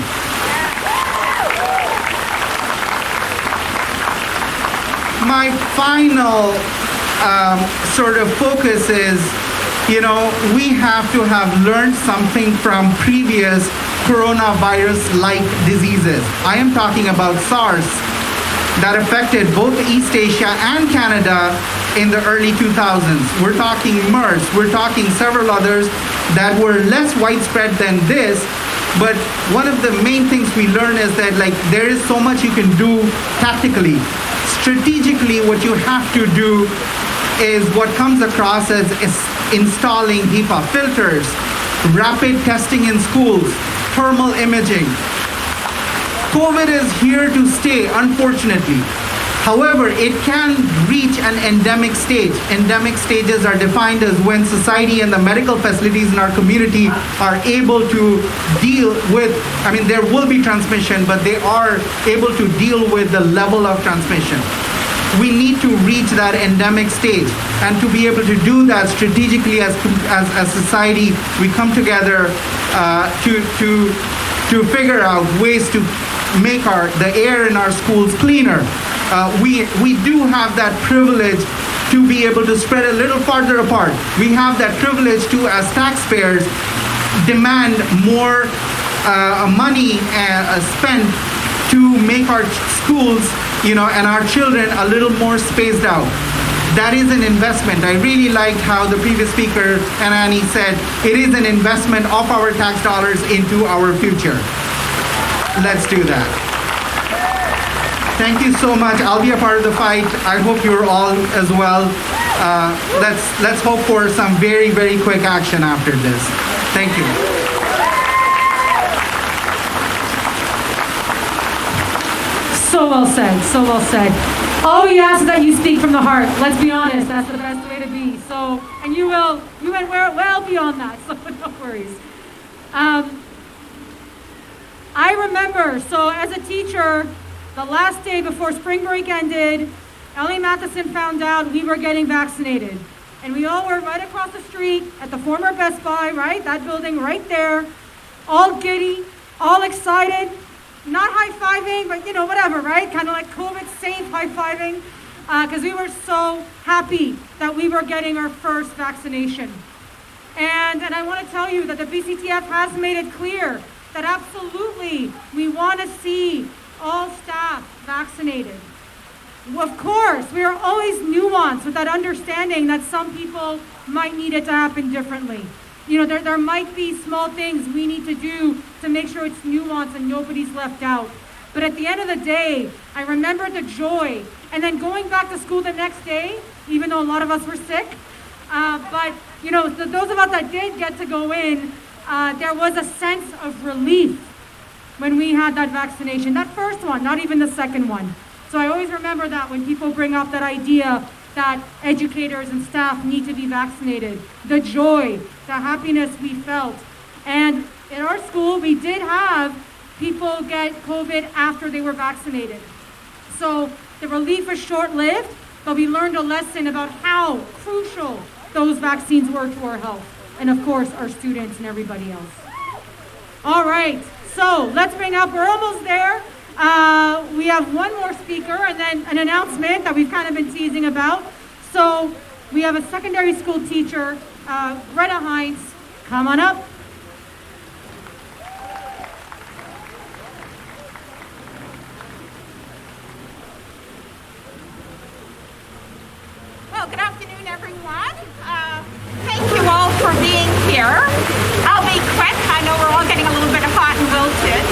My final sort of focus is, we have to have learned something from previous coronavirus-like diseases. I am talking about SARS that affected both East Asia and Canada in the early 2000s. We're talking MERS. We're talking several others that were less widespread than this. But one of the main things we learn is that there is so much you can do tactically. Strategically, what you have to do is what comes across as installing HEPA filters, rapid testing in schools, thermal imaging. COVID is here to stay, unfortunately. However, it can reach an endemic stage. Endemic stages are defined as when society and the medical facilities in our community are able to deal with, there will be transmission, but they are able to deal with the level of transmission. We need to reach that endemic stage, and to be able to do that strategically as society, we come together to figure out ways to make the air in our schools cleaner. We do have that privilege to be able to spread a little farther apart. We have that privilege to, as taxpayers, demand more money spent to make our schools, and our children a little more spaced out. that is an investment. I really liked how the previous speaker and Annie said, it is an investment of our tax dollars into our future. Let's do that. Thank you so much. I'll be a part of the fight. I hope you're all as well. Let's hope for some very, very quick action after this. Thank you. So well said, so well said. All we ask is that you speak from the heart. Let's be honest, that's the best way to be. So, and you went well beyond that, so no worries. I remember, so as a teacher, the last day before spring break ended, Ellie Matheson found out we were getting vaccinated. And we all were right across the street at the former Best Buy, right? That building right there, all giddy, all excited. Not high-fiving, but whatever, right? Kind of like COVID-safe high-fiving, because we were so happy that we were getting our first vaccination. And I want to tell you that the BCTF has made it clear that absolutely we want to see all staff vaccinated. Of course, we are always nuanced with that understanding that some people might need it to happen differently. There might be small things we need to do to make sure it's nuanced and nobody's left out. But at the end of the day, I remember the joy. And then going back to school the next day, even though a lot of us were sick, but those of us that did get to go in, there was a sense of relief when we had that vaccination. That first one, not even the second one. So I always remember that when people bring up that idea that educators and staff need to be vaccinated. The joy, the happiness we felt. And in our school, we did have people get COVID after they were vaccinated. So the relief was short-lived, but we learned a lesson about how crucial those vaccines were to our health. And of course, our students and everybody else. All right, so let's bring up, we're almost there. We have one more speaker and then an announcement that we've kind of been teasing about. So we have a secondary school teacher, Greta Heinz. Come on up. Well, good afternoon, everyone. Thank you all for being here. I'll be quick. I know we're all getting a little bit hot and wilted.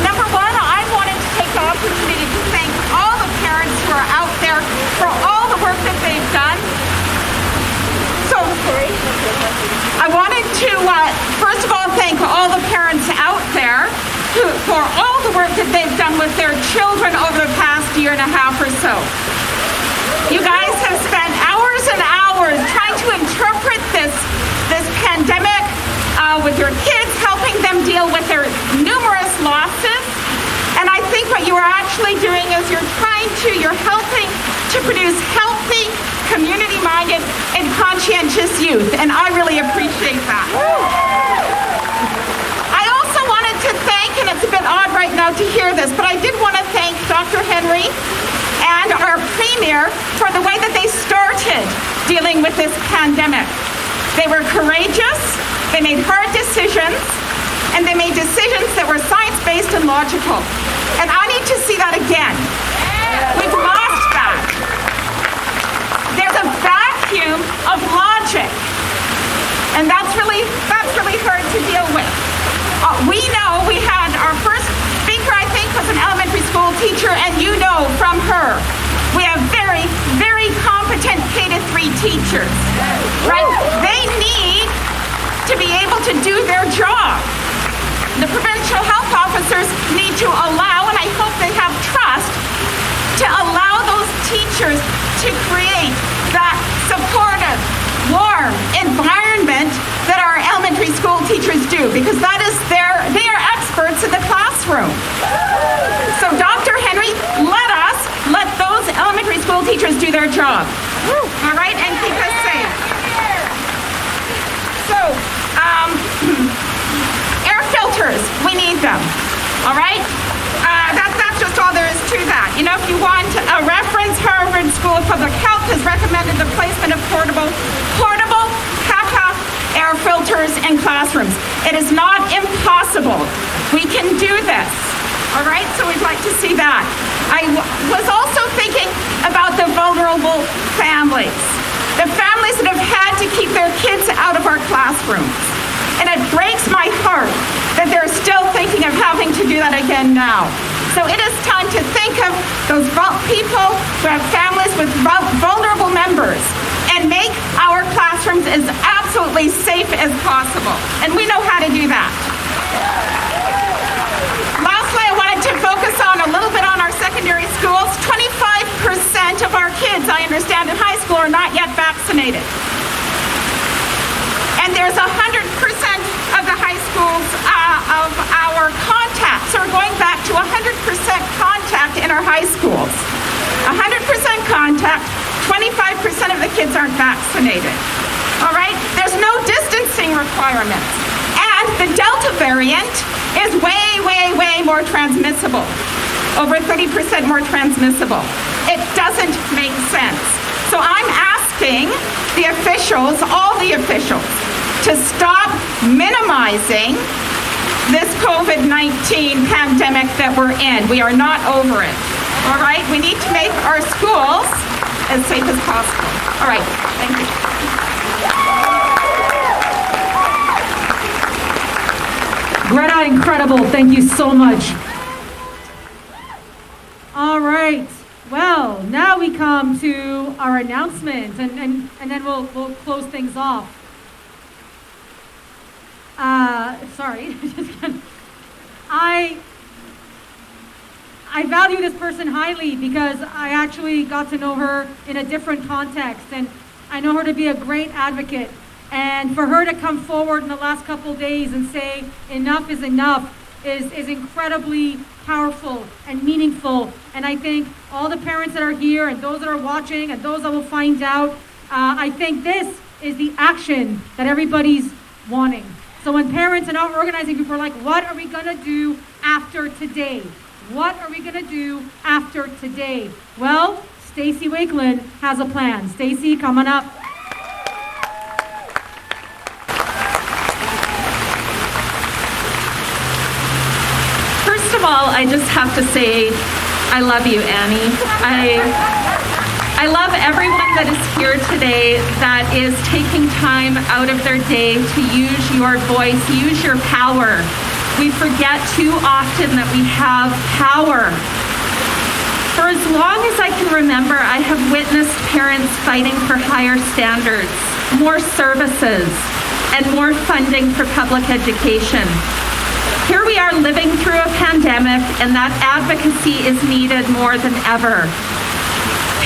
Number one, I wanted to take the opportunity to thank all the parents who are out there for all the work that they've done. So sorry. I wanted to, first of all, thank all the parents out there for all the work that they've done with their children over the past year and a half or so. You guys have spent hours and hours trying to interpret this pandemic with your kids, helping them deal with their numerous losses. And I think what you are actually doing is you're helping to produce healthy, community-minded, and conscientious youth. And I really appreciate that. I also wanted to thank, and it's a bit odd right now to hear this, but I did want to thank Dr. Henry and our Premier for the way that they started dealing with this pandemic. They were courageous, they made hard decisions, and they made decisions that were science-based and logical. And I need to see that again. We've lost that. There's a vacuum of logic, and that's really hard to deal with. We know we had our first speaker, I think, was an elementary school teacher, and you know from her, we have very, very competent K-3 teachers, right? They need to be able to do their job. The provincial health officers need to allow, and I hope they have trust, to allow those teachers to create that supportive, warm environment that our elementary school teachers do, because they are experts in the classroom. So Dr. Henry, let those elementary school teachers do their job. All right, and keep us safe. So, air filters, we need them. All right? That's just all there is to that. You know, if you want a reference, Harvard School of Public Health has recommended the placement of portable CAPA air filters in classrooms. It is not impossible. We can do this. All All right, so we'd like to see that. I was also thinking about the vulnerable families, the families that have had to keep their kids out of our classrooms. And it breaks my heart that they're still thinking of having to do that again now. So it is time to think of those people who have families with vulnerable members and make our classrooms as absolutely safe as possible. And we know how to do that. Lastly, I wanted to focus on a little bit on our secondary schools. 25% of our kids, I understand, in high school are not yet vaccinated. And there's 100% of the high schools of our contacts are going back to 100% contact in our high schools. 100% contact, 25% of the kids aren't vaccinated. All right? There's no distancing requirements. And the Delta variant is way more transmissible. Over 30% more transmissible. It doesn't make sense. So I'm asking the officials, all the officials, to stop minimizing this COVID-19 pandemic that we're in. We are not over it. All right? We need to make our schools as safe as possible. All right. Thank you. Greta, incredible. Thank you so much. All right. Well, now we come to our announcement, and then we'll close things off. Sorry. I value this person highly because I actually got to know her in a different context, and I know her to be a great advocate. And for her to come forward in the last couple of days and say enough is enough is incredibly powerful and meaningful. And I think all the parents that are here and those that are watching and those that will find out, I think this is the action that everybody's wanting. So when parents and our organizing group are like, what are we gonna do after today? What are we gonna do after today? Well, Stacey Wakeland has a plan. Stacey, come on up. First of all, I just have to say, I love you, Annie. I love everyone that is here today that is taking time out of their day to use your voice, use your power. We forget too often that we have power. For as long as I can remember, I have witnessed parents fighting for higher standards, more services, and more funding for public education. Here we are living through a pandemic, and that advocacy is needed more than ever.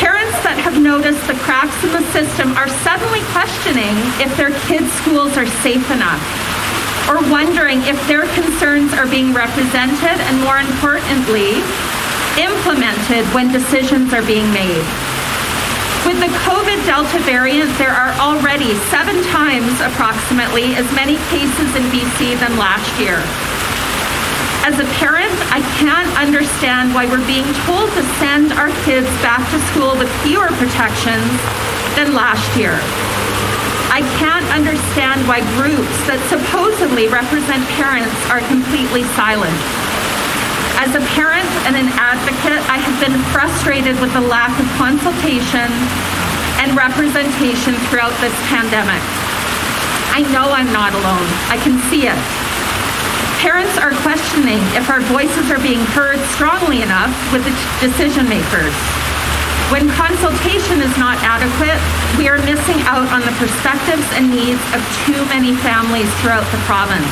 Parents that have noticed the cracks in the system are suddenly questioning if their kids' schools are safe enough, or wondering if their concerns are being represented and, more importantly, implemented when decisions are being made. With the COVID Delta variant, there are already 7 times approximately as many cases in BC than last year. As a parent, I can't understand why we're being told to send our kids back to school with fewer protections than last year. I can't understand why groups that supposedly represent parents are completely silent. As a parent and an advocate, I have been frustrated with the lack of consultation and representation throughout this pandemic. I know I'm not alone. I can see it. Parents are questioning if our voices are being heard strongly enough with the decision makers. When consultation is not adequate, we are missing out on the perspectives and needs of too many families throughout the province.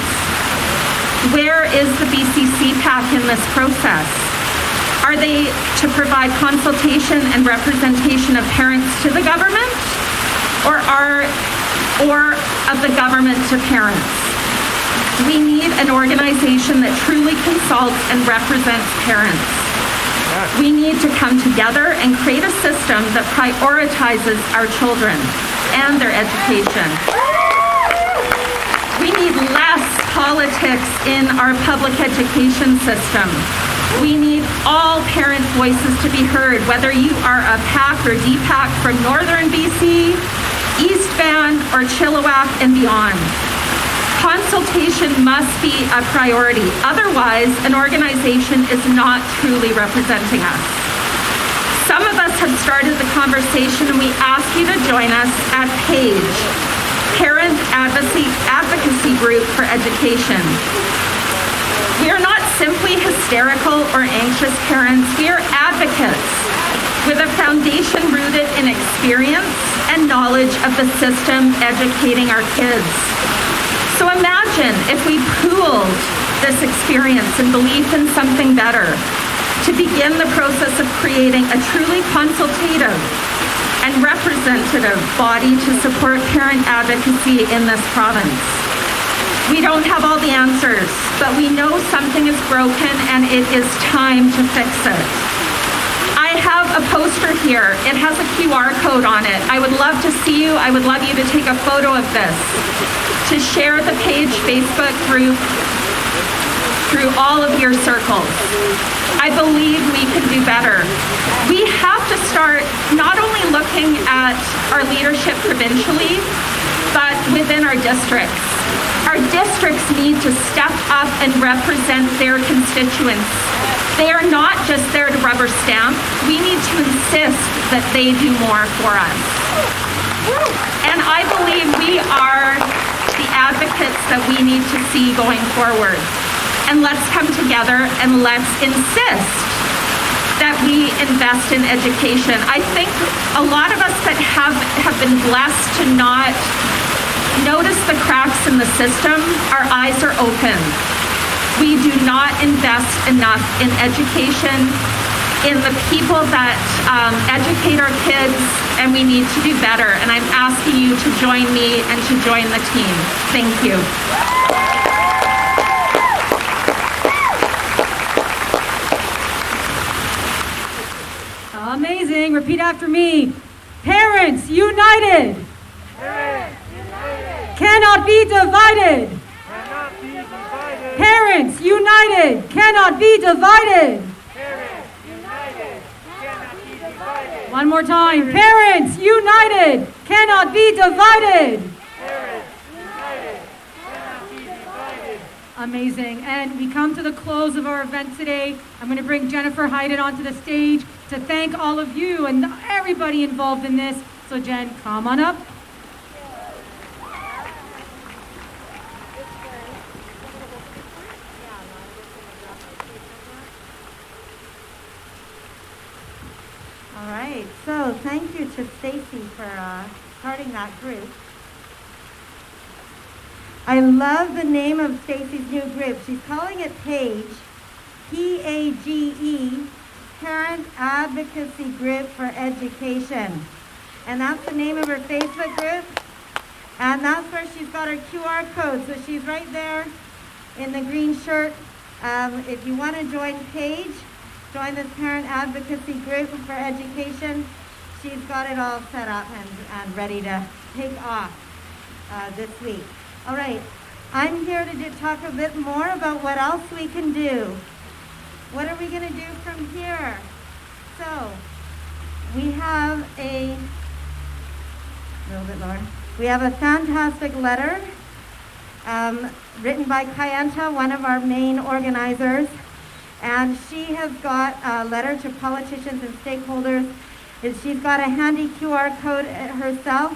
Where is the BC CPAC in this process? Are they to provide consultation and representation of parents to the government, or of the government to parents? We need an organization that truly consults and represents parents. We need to come together and create a system that prioritizes our children and their education. We need less politics in our public education system. We need all parent voices to be heard, whether you are a PAC or DPAC from Northern BC, East Van, or Chilliwack and beyond. Consultation must be a priority. Otherwise, an organization is not truly representing us. Some of us have started the conversation, and we ask you to join us at PAGE, Parent Advocacy Group for Education. We are not simply hysterical or anxious parents. We are advocates with a foundation rooted in experience and knowledge of the system educating our kids. So imagine if we pooled this experience and belief in something better to begin the process of creating a truly consultative and representative body to support parent advocacy in this province. We don't have all the answers, but we know something is broken and it is time to fix it. I have a poster here. It has a QR code on it. I would love to see you. I would love you to take a photo of this, to share the PAGE Facebook group through all of your circles. I believe we can do better. We have to start not only looking at our leadership provincially, but within our districts. Our districts need to step up and represent their constituents. They are not just there to rubber stamp. We need to insist that they do more for us. And I believe we are the advocates that we need to see going forward. And let's come together and let's insist that we invest in education. I think a lot of us that have been blessed to not notice the cracks in the system, our eyes are open. We do not invest enough in education, in the people that educate our kids, and we need to do better. And I'm asking you to join me and to join the team. Thank you. Amazing. Repeat after me. Parents united. Parents united. Cannot be divided. Cannot be divided. Parents united. Cannot be divided. Parents united. Cannot be divided. One more time. Parents united. Cannot be divided. Parents united. Cannot be divided. Amazing. And we come to the close of our event today. I'm going to bring Jennifer Hayden onto the stage to thank all of you and everybody involved in this. So Jen, come on up. All right, so thank you to Stacy for starting that group. I love the name of Stacy's new group. She's calling it PAGE, P-A-G-E, Parent Advocacy Group for Education. And that's the name of her Facebook group. And that's where she's got her QR code. So she's right there in the green shirt. If you want to join PAGE, join this Parent Advocacy Group for Education. She's got it all set up and ready to take off this week. All right, I'm here to talk a bit more about what else we can do. What are we going to do from here? So, we have a little bit lower. We have a fantastic letter written by Kayenta, one of our main organizers. And she has got a letter to politicians and stakeholders. She's got a handy QR code herself.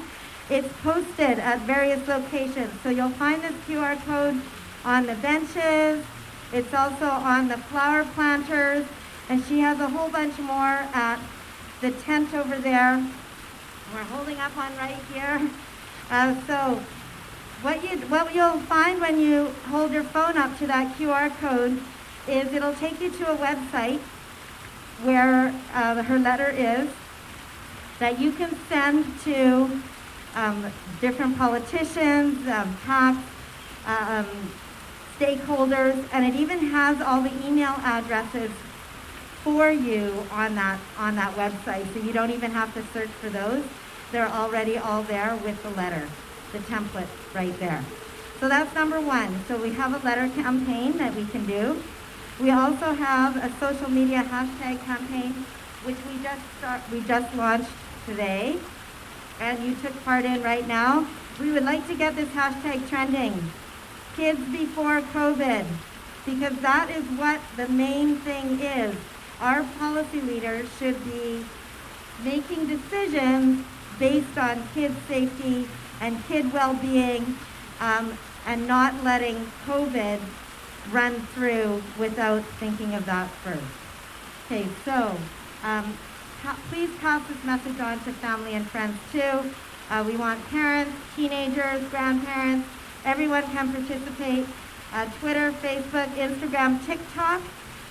It's posted at various locations. So you'll find this QR code on the benches. It's also on the flower planters. And she has a whole bunch more at the tent over there. We're holding up on right here. So what you'll find when you hold your phone up to that QR code is it'll take you to a website where her letter is that you can send to different politicians, PACs, stakeholders, and it even has all the email addresses for you on that website, so you don't even have to search for those. They're already all there with the letter, the template right there. So that's number one. So we have a letter campaign that we can do. We also have a social media hashtag campaign, which we just launched today, and you took part in right now. We would like to get this hashtag trending. Kids before COVID, because that is what the main thing is. Our policy leaders should be making decisions based on kid safety and kid well-being, and not letting COVID run through without thinking of that first. Okay, so please pass this message on to family and friends too. We want parents, teenagers, grandparents, everyone can participate. Twitter, Facebook, Instagram, TikTok,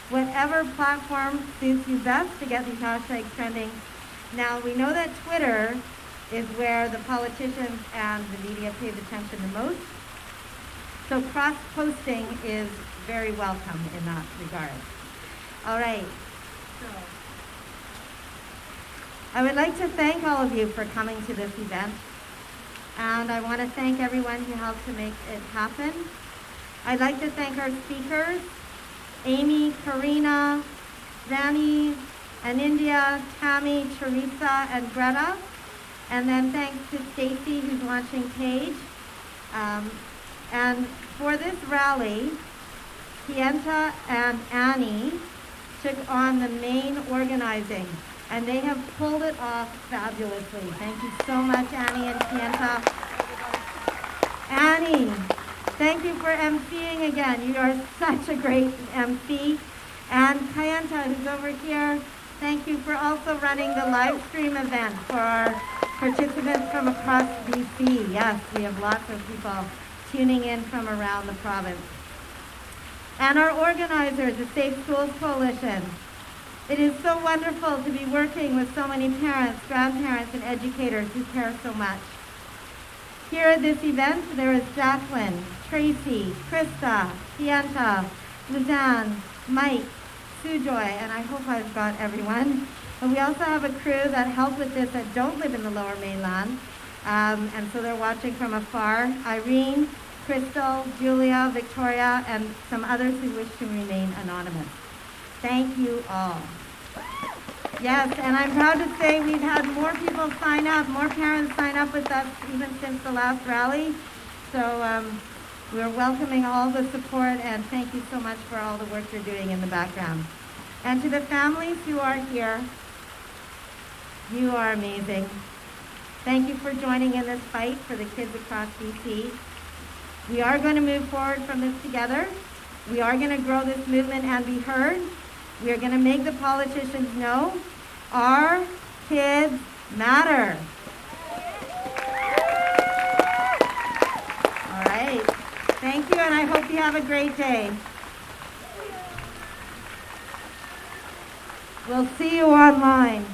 whatever platform suits you best to get these hashtags trending. Now, we know that Twitter is where the politicians and the media pays attention the most. So cross-posting is very welcome in that regard. All right. So I would like to thank all of you for coming to this event. And I want to thank everyone who helped to make it happen. I'd like to thank our speakers, Amy, Karina, Zanny, and India, Tammy, Teresa, and Greta. And then thanks to Stacy, who's launching Page. And for this rally, Pienta and Annie took on the main organizing, and they have pulled it off fabulously. Thank you so much, Annie and Pienta. Annie, thank you for emceeing again. You are such a great MC. And Pienta, who's over here, thank you for also running the live stream event for our participants from across BC. Yes, we have lots of people tuning in from around the province. And our organizers, the Safe Schools Coalition. It is so wonderful to be working with so many parents, grandparents, and educators who care so much. Here at this event, there is Jacqueline, Tracy, Krista, Pienta, Luzanne, Mike, Sujoy, and I hope I've got everyone. But we also have a crew that help with this that don't live in the Lower Mainland, and so they're watching from afar. Irene, Crystal, Julia, Victoria, and some others who wish to remain anonymous. Thank you all. Yes, and I'm proud to say we've had more people sign up, more parents sign up with us even since the last rally. So we're welcoming all the support, and thank you so much for all the work you're doing in the background. And to the families who are here, you are amazing. Thank you for joining in this fight for the kids across BC. We are going to move forward from this together. We are going to grow this movement and be heard. We are going to make the politicians know our kids matter. All right. Thank you, and I hope you have a great day. We'll see you online.